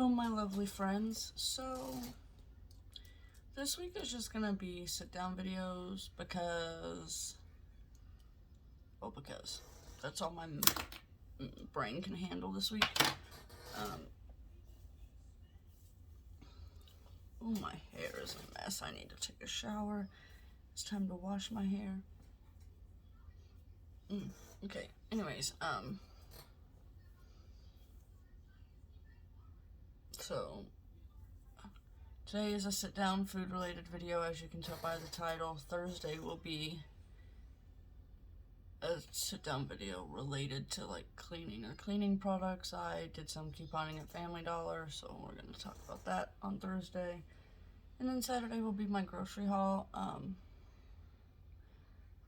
Hello, my lovely friends. So, this week is just gonna be sit-down videos because that's all my brain can handle this week. Oh, my hair is a mess. I need to take a shower. It's time to wash my hair. Okay, anyways, so today is a sit-down food-related video, as you can tell by the title. Thursday will be a sit-down video related to like cleaning or cleaning products. I did some couponing at Family Dollar, so we're going to talk about that on Thursday. And then Saturday will be my grocery haul.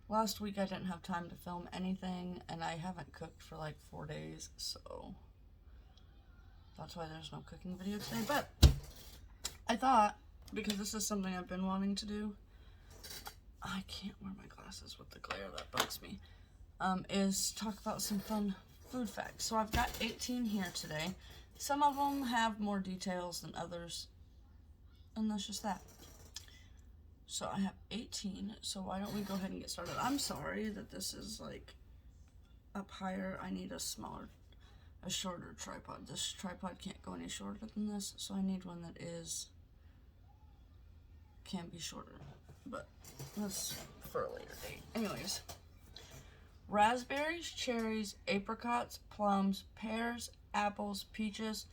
Last week I didn't have time to film anything, and I haven't cooked for like 4 days, so that's why there's no cooking video today. But I thought, because this is something I've been wanting to do, I can't wear my glasses with the glare, that bugs me, is talk about some fun food facts. So I've got 18 here today. Some of them have more details than others, and that's just that. So I have 18, so why don't we go ahead and get started. I'm sorry that this is like up higher. I need a shorter tripod. This tripod can't go any shorter than this, so I need one that can be shorter, but that's for a later date. Anyways, raspberries, cherries, apricots, plums, pears, apples, peaches,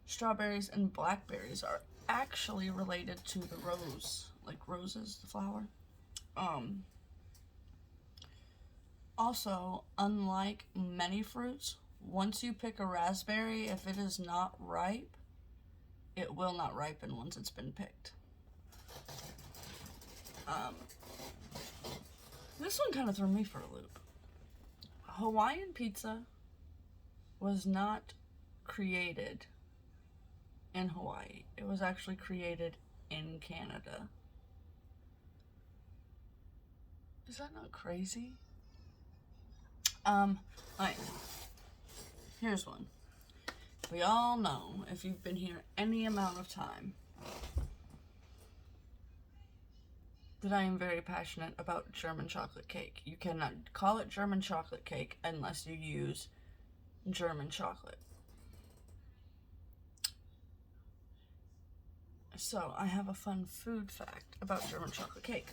strawberries, and blackberries are actually related to the rose, like roses, the flower. Also, unlike many fruits, once you pick a raspberry, if it is not ripe, it will not ripen once it's been picked. This one kind of threw me for a loop. Hawaiian pizza was not created in Hawaii. It was actually created in Canada. Is that not crazy? Alright. Here's one. We all know, if you've been here any amount of time, that I am very passionate about German chocolate cake. You cannot call it German chocolate cake unless you use German chocolate. So, I have a fun food fact about German chocolate cake.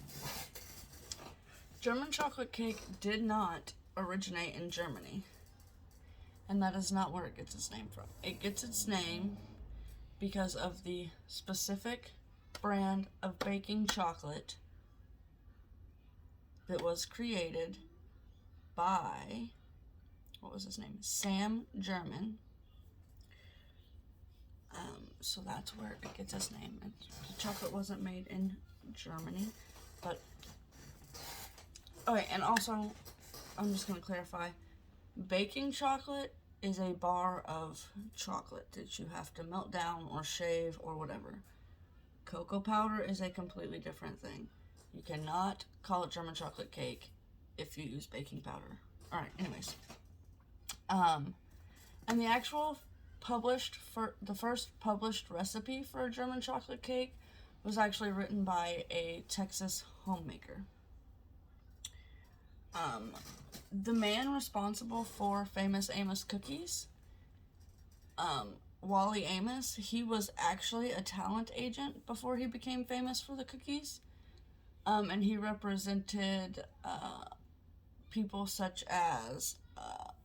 German chocolate cake did not originate in Germany, and that is not where it gets its name from. It gets its name because of the specific brand of baking chocolate that was created by, what was his name? Sam German. So that's where it gets its name. The chocolate wasn't made in Germany, but okay. And also, I'm just going to clarify, baking chocolate is a bar of chocolate that you have to melt down or shave or whatever. Cocoa powder is a completely different thing. You cannot call it German chocolate cake if you use baking powder. Alright, anyways. And the actual first published recipe for a German chocolate cake was actually written by a Texas homemaker. The man responsible for Famous Amos cookies, Wally Amos, he was actually a talent agent before he became famous for the cookies. And he represented people such as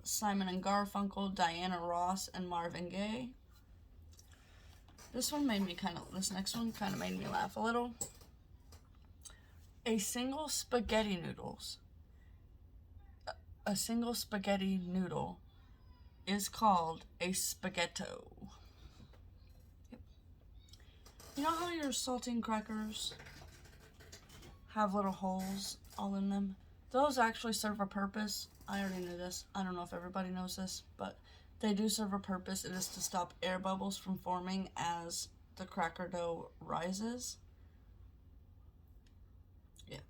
Simon and Garfunkel, Diana Ross, and Marvin Gaye. This next one kind of made me laugh a little. A single spaghetti noodle is called a spaghetto. Yep. You know how your saltine crackers have little holes all in them? Those actually serve a purpose. I already knew this. I don't know if everybody knows this, but they do serve a purpose. It is to stop air bubbles from forming as the cracker dough rises. Yeah.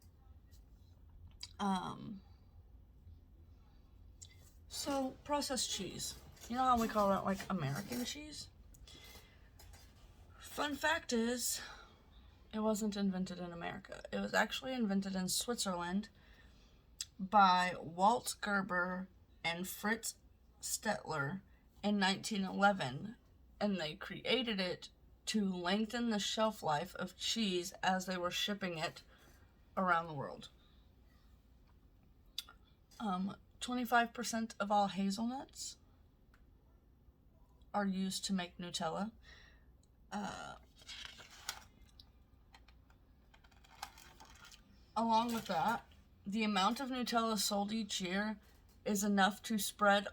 So, processed cheese. You know how we call that like American cheese? Fun fact is, it wasn't invented in America. It was actually invented in Switzerland by Walt Gerber and Fritz Stettler in 1911, and they created it to lengthen the shelf life of cheese as they were shipping it around the world. 25% of all hazelnuts are used to make Nutella. Along with that, the amount of Nutella sold each year is enough to spread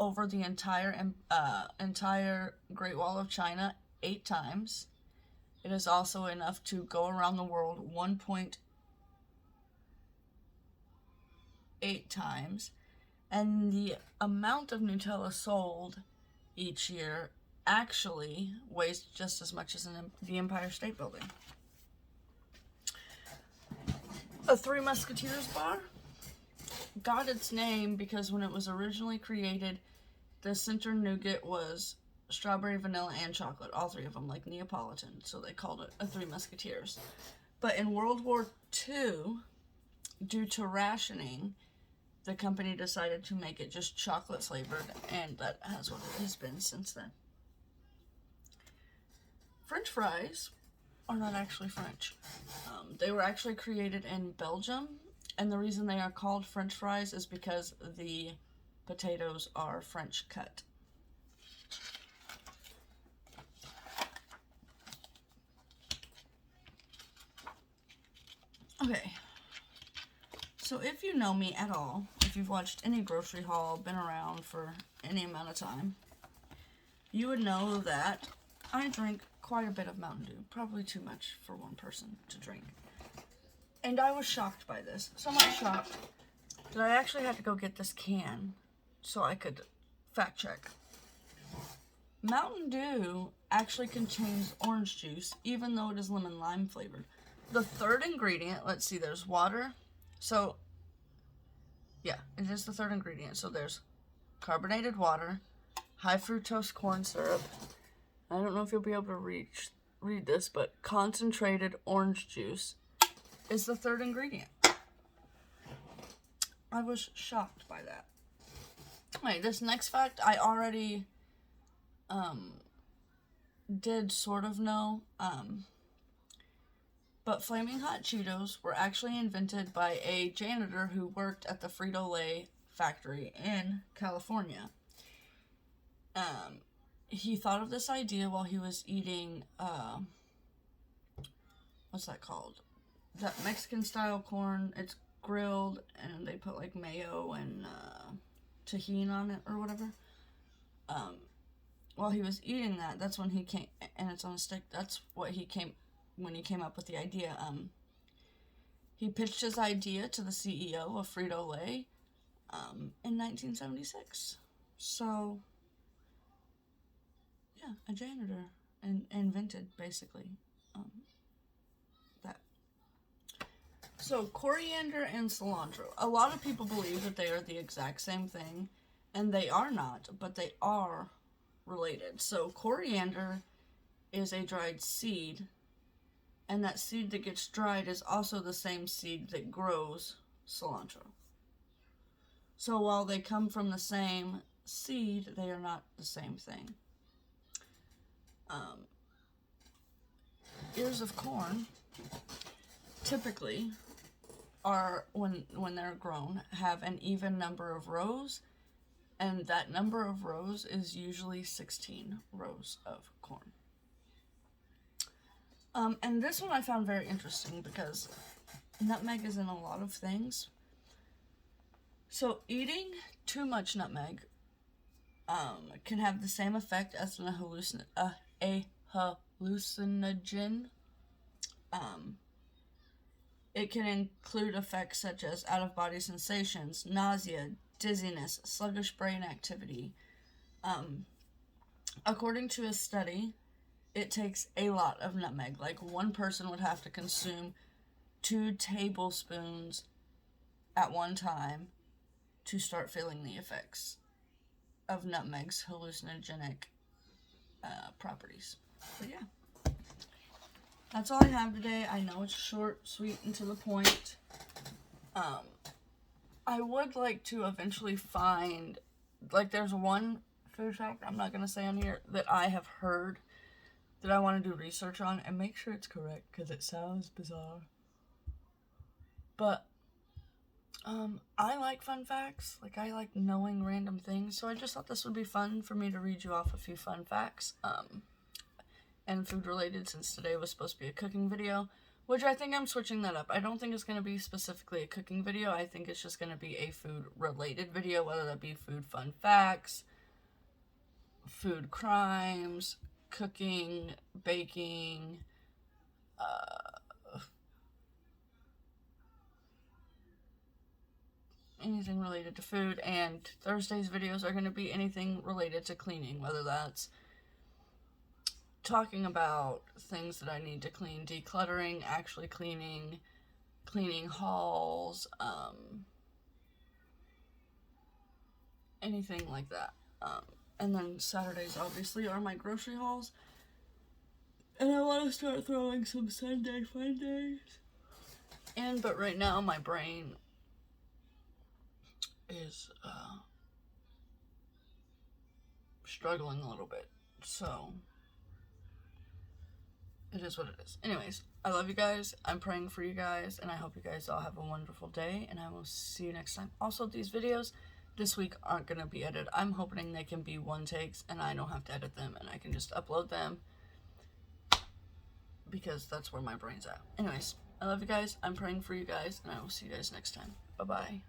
over the entire Great Wall of China 8 times. It is also enough to go around the world 1.8 times. And the amount of Nutella sold each year actually weighs just as much as the Empire State Building. The Three Musketeers Bar got its name because when it was originally created, the center nougat was strawberry, vanilla, and chocolate. All 3 of them, like Neapolitan. So they called it a Three Musketeers. But in World War II, due to rationing, the company decided to make it just chocolate flavored, and that has what it has been since then. French fries are not actually French. They were actually created in Belgium, and the reason they are called French fries is because the potatoes are French cut. Okay, so if you know me at all, if you've watched any grocery haul, been around for any amount of time, you would know that I drink quite a bit of Mountain Dew, probably too much for one person to drink. And I was shocked by this, so much shocked that I actually had to go get this can so I could fact check. Mountain Dew actually contains orange juice, even though it is lemon lime flavored. The third ingredient, let's see, there's water. So, yeah, it is the third ingredient. So there's carbonated water, high fructose corn syrup. I don't know if you'll be able to read this, but concentrated orange juice is the third ingredient. I was shocked by that. Alright, this next fact I already did sort of know. But Flaming Hot Cheetos were actually invented by a janitor who worked at the Frito-Lay factory in California. He thought of this idea while he was eating, what's that called? That Mexican style corn. It's grilled and they put like mayo and tahini on it or whatever. While he was eating that, that's when he came, and it's on a stick, that's what he came, when he came up with the idea. He pitched his idea to the CEO of Frito-Lay in 1976. So, yeah, a janitor invented, basically, that. So, coriander and cilantro. A lot of people believe that they are the exact same thing, and they are not, but they are related. So, coriander is a dried seed, and that seed that gets dried is also the same seed that grows cilantro. So while they come from the same seed, they are not the same thing. Ears of corn typically are, when they're grown, have an even number of rows, and that number of rows is usually 16 rows of corn. And this one I found very interesting because nutmeg is in a lot of things. So eating too much nutmeg can have the same effect as a hallucinogen. It can include effects such as out-of-body sensations, nausea, dizziness, sluggish brain activity. According to a study, it takes a lot of nutmeg. Like, one person would have to consume 2 tablespoons at one time to start feeling the effects of nutmeg's hallucinogenic properties. But yeah. that's all I have today. I know it's short, sweet, and to the point. I would like to eventually find, like, there's one food fact I'm not going to say on here that I have heard that I want to do research on and make sure it's correct because it sounds bizarre. But I like fun facts. Like, I like knowing random things. So I just thought this would be fun for me to read you off a few fun facts. And food related, since today was supposed to be a cooking video, which I think I'm switching that up. I don't think it's going to be specifically a cooking video. I think it's just going to be a food related video, whether that be food fun facts, food crimes, cooking, baking, anything related to food. And Thursday's videos are going to be anything related to cleaning, whether that's talking about things that I need to clean, decluttering, actually cleaning, cleaning hauls, anything like that. And then Saturdays obviously are my grocery hauls. And I want to start throwing some Sunday fun days in, but right now my brain is struggling a little bit. So it is what it is. Anyways, I love you guys. I'm praying for you guys, and I hope you guys all have a wonderful day, and I will see you next time. Also, these videos this week aren't going to be edited. I'm hoping they can be one takes, and I don't have to edit them, and I can just upload them, because that's where my brain's at. Anyways, I love you guys. I'm praying for you guys, and I will see you guys next time. Bye-bye.